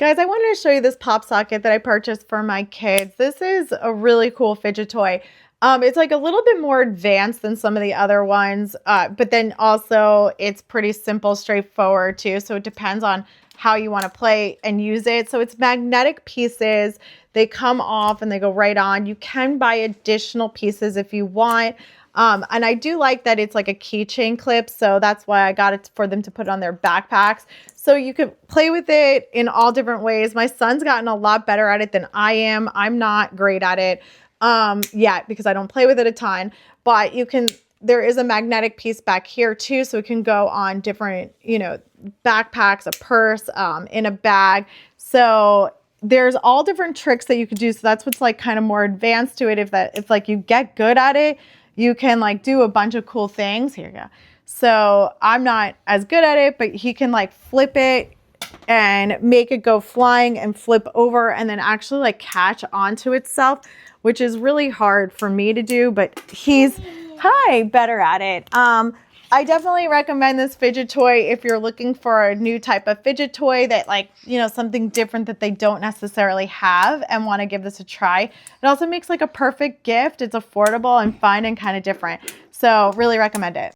Guys, I wanted to show you this pop socket that I purchased for my kids. This is a really cool fidget toy. It's like a little bit more advanced than some of the other ones, but then also it's pretty simple, straightforward too. So it depends on how you want to play and use it. So it's magnetic pieces. They come off and they go right on. You can buy additional pieces if you want. And I do like that it's like a keychain clip. So that's why I got it for them to put on their backpacks. So you could play with it in all different ways. My son's gotten a lot better at it than I am. I'm not great at it yet because I don't play with it a ton, but there is a magnetic piece back here too. So it can go on different, backpacks, a purse, in a bag. So there's all different tricks that you could do. So that's what's like kind of more advanced to it. If like you get good at it, you can like do a bunch of cool things. Here you go. So I'm not as good at it, but he can like flip it and make it go flying and flip over and then actually like catch onto itself, which is really hard for me to do, but he's better at it. I definitely recommend this fidget toy if you're looking for a new type of fidget toy that something different that they don't necessarily have and want to give this a try. It also makes like a perfect gift. It's affordable and fun and kind of different. So really recommend it.